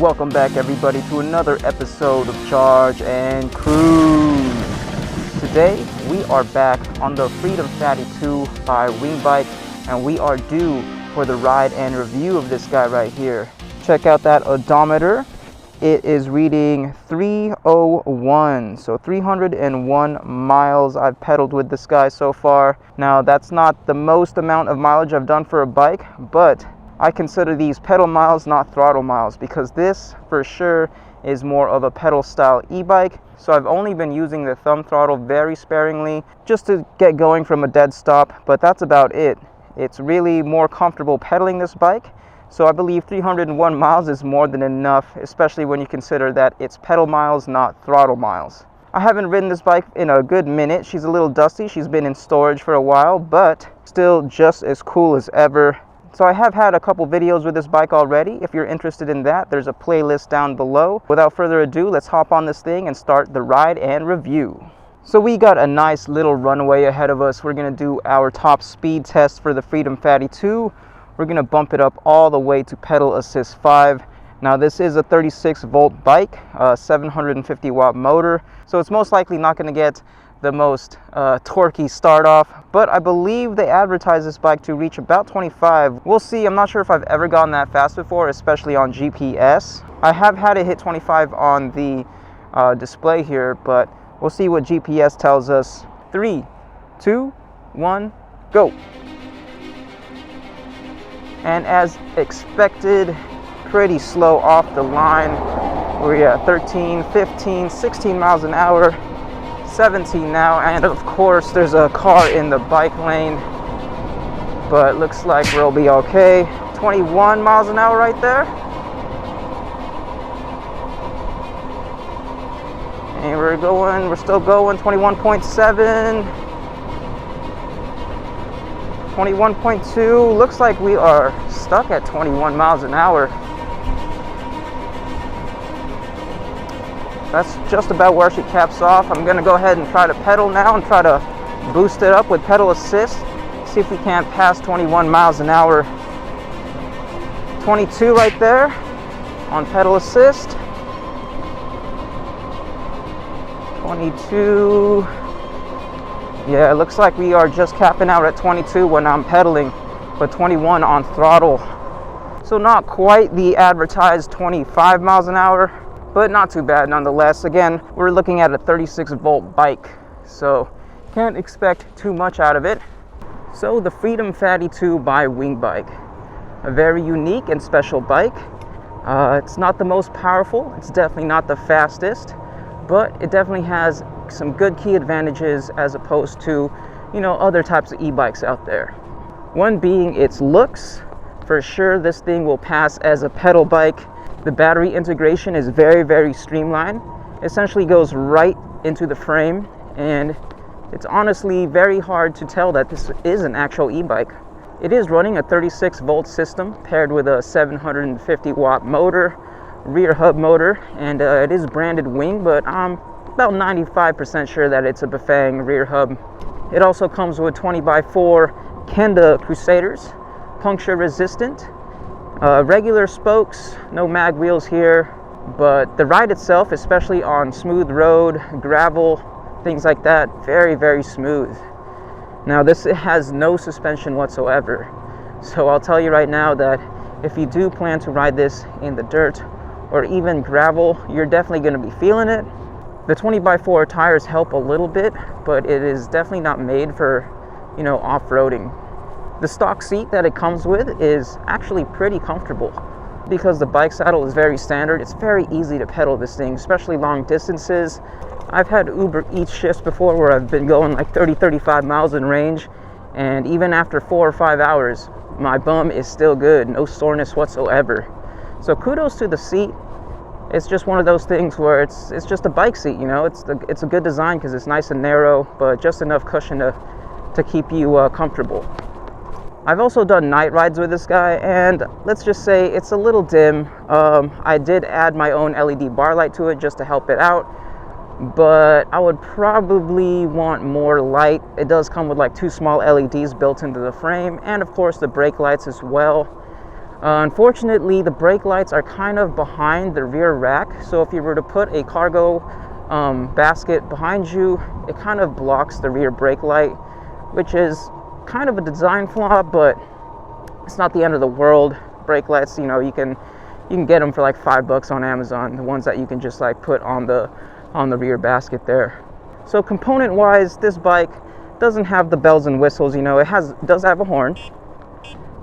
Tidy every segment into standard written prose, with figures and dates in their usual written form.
Welcome back everybody to another episode of Charge and Cruise. Today we are back on the freedomfatty 2 by Wingbike, and we are due for the ride and review of this guy right here. Check out that odometer. It is reading 301, so 301 miles I've pedaled with this guy so far. Now that's not the most amount of mileage I've done for a bike, but I consider these pedal miles, not throttle miles, because this for sure is more of a pedal style e-bike. So I've only been using the thumb throttle very sparingly just to get going from a dead stop, but that's about it. It's really more comfortable pedaling this bike. So I believe 301 miles is more than enough, especially when you consider that it's pedal miles, not throttle miles. I haven't ridden this bike in a good minute. She's a little dusty. She's been in storage for a while, but still just as cool as ever. So I have had a couple videos with this bike already. If you're interested in that, there's a playlist down below. Without further ado, let's hop on this thing and start the ride and review. So we got a nice little runway ahead of us. We're gonna do our top speed test for the freedomfatty 2. We're gonna bump it up all the way to pedal assist 5. Now this is a 36 volt bike, 750 watt motor. So it's most likely not gonna get the most torquey start off, but I believe they advertise this bike to reach about 25. We'll see. I'm not sure if I've ever gone that fast before, especially on GPS. I have had it hit 25 on the display here, but we'll see what GPS tells us. 3, 2, 1, go. And as expected, pretty slow off the line. We're at 13, 15, 16 miles an hour. 17 now, and of course there's a car in the bike lane, but looks like we'll be okay. 21 miles an hour right there, and we're still going. 21.7, 21.2. looks like we are stuck at 21 miles an hour. That's just about where she caps off. I'm gonna go ahead and try to pedal now and try to boost it up with pedal assist. See if we can't pass 21 miles an hour. 22 right there on pedal assist. 22. Yeah, it looks like we are just capping out at 22 when I'm pedaling, but 21 on throttle. So not quite the advertised 25 miles an hour, but not too bad nonetheless. Again, we're looking at a 36 volt bike, so can't expect too much out of it. So the freedomfatty 2 by Wingbike, a very unique and special bike. It's not the most powerful, it's definitely not the fastest, but it definitely has some good key advantages as opposed to, other types of e-bikes out there. One being its looks. For sure this thing will pass as a pedal bike. The battery integration is very, very streamlined. Essentially goes right into the frame, and it's honestly very hard to tell that this is an actual e-bike. It is running a 36 volt system paired with a 750 watt motor, rear hub motor, and it is branded Wing, but I'm about 95% sure that it's a Bafang rear hub. It also comes with 20x4 Kenda Crusaders, puncture resistant. Regular spokes, no mag wheels here, but the ride itself, especially on smooth road, gravel, things like that, very, very smooth. Now this has no suspension whatsoever, so I'll tell you right now that if you do plan to ride this in the dirt or even gravel, you're definitely going to be feeling it. The 20x4 tires help a little bit, but it is definitely not made for, off-roading. The stock seat that it comes with is actually pretty comfortable. Because the bike saddle is very standard, it's very easy to pedal this thing, especially long distances. I've had Uber Eats shifts before where I've been going like 30-35 miles in range, and even after 4 or 5 hours, my bum is still good, no soreness whatsoever. So kudos to the seat. It's just one of those things where it's just a bike seat, It's a good design because it's nice and narrow, but just enough cushion to keep you comfortable. I've also done night rides with this guy, and let's just say it's a little dim. I did add my own LED bar light to it just to help it out, but I would probably want more light. It does come with like 2 small LEDs built into the frame, and of course the brake lights as well. Unfortunately, the brake lights are kind of behind the rear rack, so if you were to put a cargo basket behind you, it kind of blocks the rear brake light, which is kind of a design flaw, but it's not the end of the world. Brake lights, you know, you can get them for like $5 on Amazon, the ones that you can just like put on the rear basket there. So component wise, this bike doesn't have the bells and whistles. You know, it does have a horn,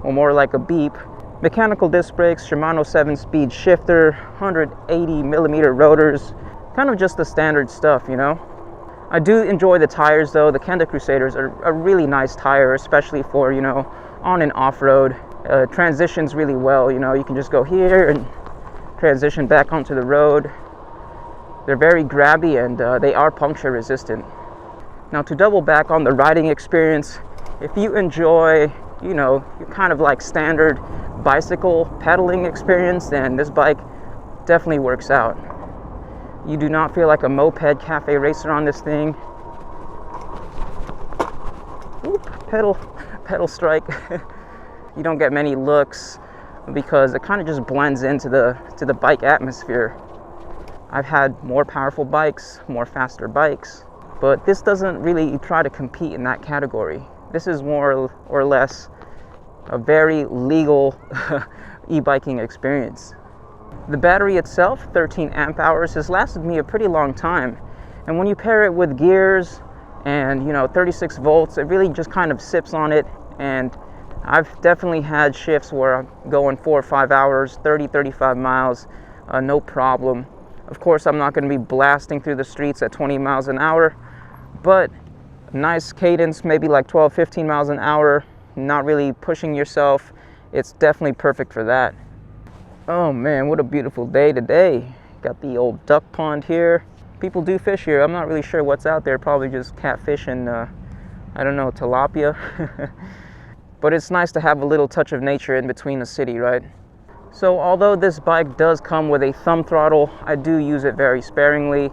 or more like a beep. Mechanical disc brakes, Shimano 7-speed shifter, 180 millimeter rotors, kind of just the standard stuff, you know. I do enjoy the tires though. The Kenda Crusaders are a really nice tire, especially for, you know, on and off-road. Transitions really well, you know, you can just go here and transition back onto the road. They're very grabby, and they are puncture resistant. Now, to double back on the riding experience, if you enjoy, you know, kind of like standard bicycle pedaling experience, then this bike definitely works out. You do not feel like a moped cafe racer on this thing. Oop, pedal strike. You don't get many looks because it kind of just blends into the bike atmosphere. I've had more powerful bikes, more faster bikes, but this doesn't really try to compete in that category. This is more or less a very legal e-biking experience. The battery itself, 13 amp hours, has lasted me a pretty long time. And when you pair it with gears and, you know, 36 volts, it really just kind of sips on it. And I've definitely had shifts where I'm going 4 or 5 hours, 30, 35 miles, no problem. Of course, I'm not going to be blasting through the streets at 20 miles an hour, but nice cadence, maybe like 12, 15 miles an hour, not really pushing yourself. It's definitely perfect for that. Oh man, what a beautiful day today. Got the old duck pond here. People do fish here. I'm not really sure what's out there, probably just catfish and I don't know, tilapia. But it's nice to have a little touch of nature in between the city, right? So although this bike does come with a thumb throttle, I do use it very sparingly.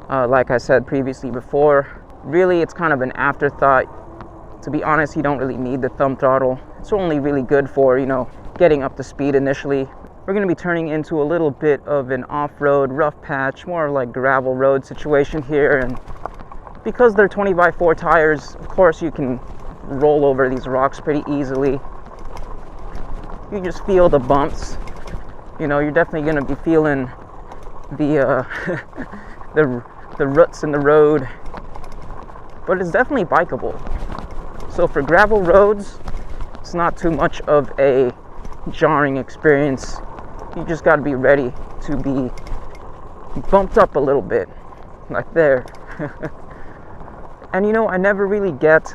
Like I said previously before, really it's kind of an afterthought. To be honest, you don't really need the thumb throttle. It's only really good for, you know, getting up to speed initially. We're going to be turning into a little bit of an off-road rough patch, more like gravel road situation here, and because they're 20x4 tires, of course you can roll over these rocks pretty easily. You just feel the bumps. You know, you're definitely going to be feeling the the ruts in the road, but it's definitely bikeable. So for gravel roads, it's not too much of a jarring experience. You just got to be ready to be bumped up a little bit, like there. And you know, I never really get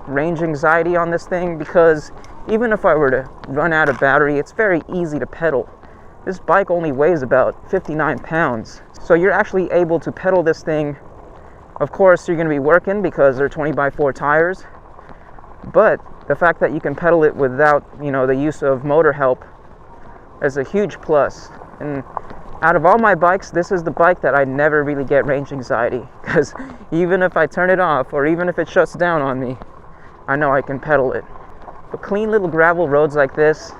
range anxiety on this thing, because even if I were to run out of battery, it's very easy to pedal. This bike only weighs about 59 pounds. So you're actually able to pedal this thing. Of course, you're going to be working because they're 20x4 tires. But the fact that you can pedal it without, you know, the use of motor help is a huge plus. And out of all my bikes, this is the bike that I never really get range anxiety, because even if I turn it off or even if it shuts down on me, I know I can pedal it. But clean little gravel roads like this,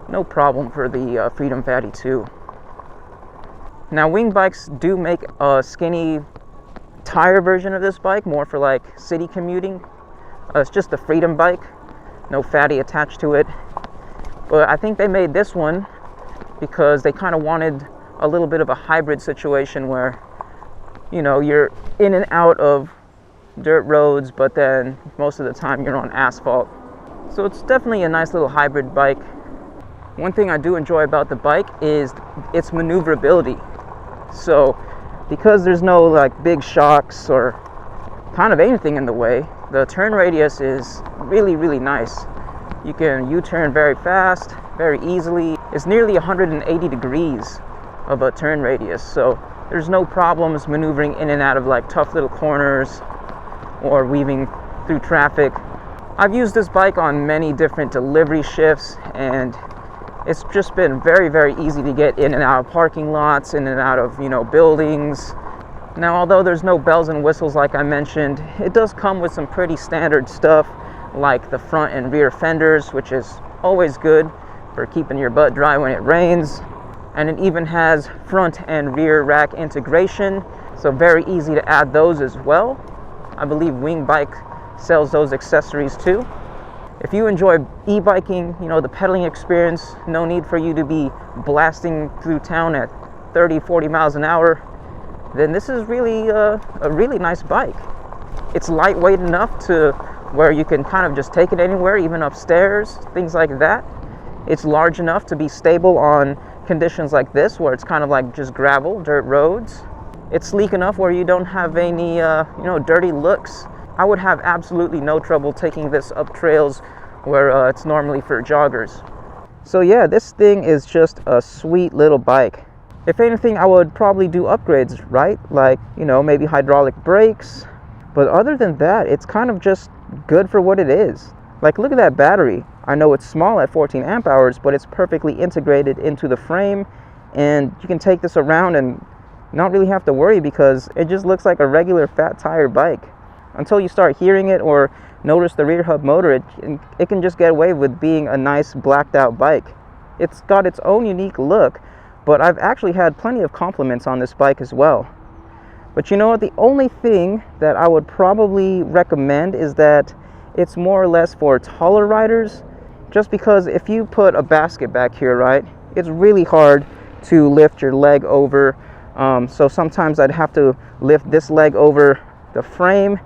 no problem for the Freedom Fatty 2. Now, wingbikes do make a skinny tire version of this bike, more for like city commuting. It's just a Freedom bike, no fatty attached to it. But I think they made this one because they kind of wanted a little bit of a hybrid situation where, you know, you're in and out of dirt roads, but then most of the time you're on asphalt. So it's definitely a nice little hybrid bike. One thing I do enjoy about the bike is its maneuverability. So because there's no like big shocks or kind of anything in the way, the turn radius is really, really nice. You can U-turn very fast, very easily. It's nearly 180 degrees of a turn radius, so there's no problems maneuvering in and out of like tough little corners or weaving through traffic. I've used this bike on many different delivery shifts, and it's just been very, very easy to get in and out of parking lots, in and out of, you know, buildings. Now, although there's no bells and whistles like I mentioned, it does come with some pretty standard stuff like the front and rear fenders, which is always good. for keeping your butt dry when it rains. And it even has front and rear rack integration, so very easy to add those as well. I believe Wingbike sells those accessories too. If you enjoy e-biking, you know, the pedaling experience, no need for you to be blasting through town at 30-40 miles an hour, then this is really a really nice bike. It's lightweight enough to where you can kind of just take it anywhere, even upstairs, things like that. It's large enough to be stable on conditions like this, where it's kind of like just gravel, dirt roads. It's sleek enough where you don't have any dirty looks. I would have absolutely no trouble taking this up trails where it's normally for joggers. So yeah, this thing is just a sweet little bike. If anything, I would probably do upgrades, right? Like, you know, maybe hydraulic brakes. But other than that, it's kind of just good for what it is. Like, look at that battery. I know it's small at 14 amp hours, but it's perfectly integrated into the frame, and you can take this around and not really have to worry because it just looks like a regular fat tire bike. Until you start hearing it or notice the rear hub motor, it can just get away with being a nice blacked out bike. It's got its own unique look, but I've actually had plenty of compliments on this bike as well. But you know what, the only thing that I would probably recommend is that it's more or less for taller riders, just because if you put a basket back here, right, it's really hard to lift your leg over. So sometimes I'd have to lift this leg over the frame,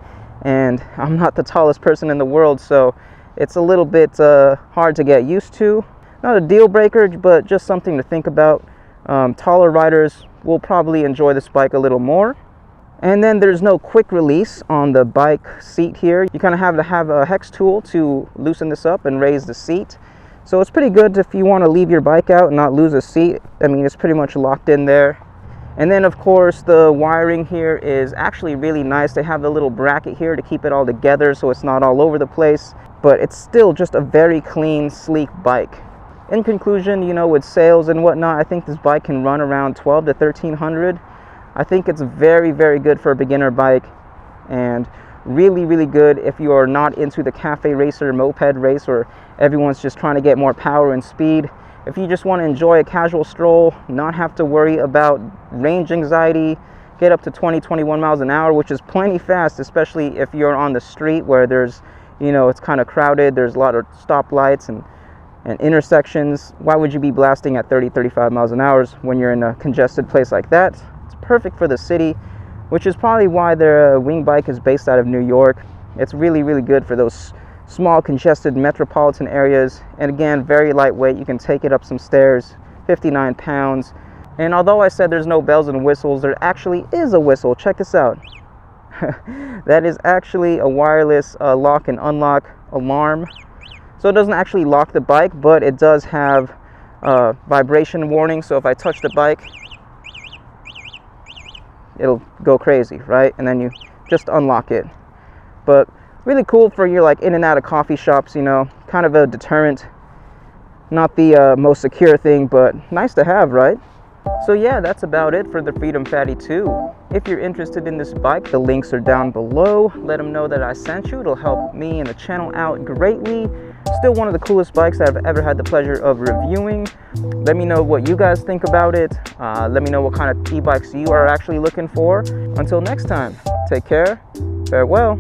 and I'm not the tallest person in the world, so it's a little bit hard to get used to. Not a deal breaker, but just something to think about. Taller riders will probably enjoy this bike a little more. And then there's no quick release on the bike seat here. You kind of have to have a hex tool to loosen this up and raise the seat. So it's pretty good if you want to leave your bike out and not lose a seat. I mean, it's pretty much locked in there. And then of course the wiring here is actually really nice. They have the little bracket here to keep it all together so it's not all over the place, but it's still just a very clean, sleek bike. In conclusion, you know, with sales and whatnot, I think this bike can run around 12 to 1300. I think it's very, very good for a beginner bike, and really, really good if you are not into the cafe racer moped race where everyone's just trying to get more power and speed. If you just want to enjoy a casual stroll, not have to worry about range anxiety, get up to 20-21 miles an hour, which is plenty fast, especially if you're on the street where there's, you know, it's kind of crowded, there's a lot of stoplights and intersections. Why would you be blasting at 30-35 miles an hour when you're in a congested place like that? Perfect for the city, which is probably why their Wingbike is based out of New York. It's really, really good for those small congested metropolitan areas, and again, very lightweight. You can take it up some stairs, 59 pounds. And although I said there's no bells and whistles, there actually is a whistle. Check this out. That is actually a wireless lock and unlock alarm. So it doesn't actually lock the bike, but it does have vibration warning. So if I touch the bike, it'll go crazy, right? And then you just unlock it. But really cool for your like in and out of coffee shops, you know, kind of a deterrent. Not the most secure thing, but nice to have, right? So yeah, that's about it for the Freedom Fatty 2. If you're interested in this bike, the links are down below. Let them know that I sent you. It'll help me and the channel out greatly. Still one of the coolest bikes that I've ever had the pleasure of reviewing. Let me know what you guys think about it. Let me know what kind of e-bikes you are actually looking for. Until next time, take care, farewell.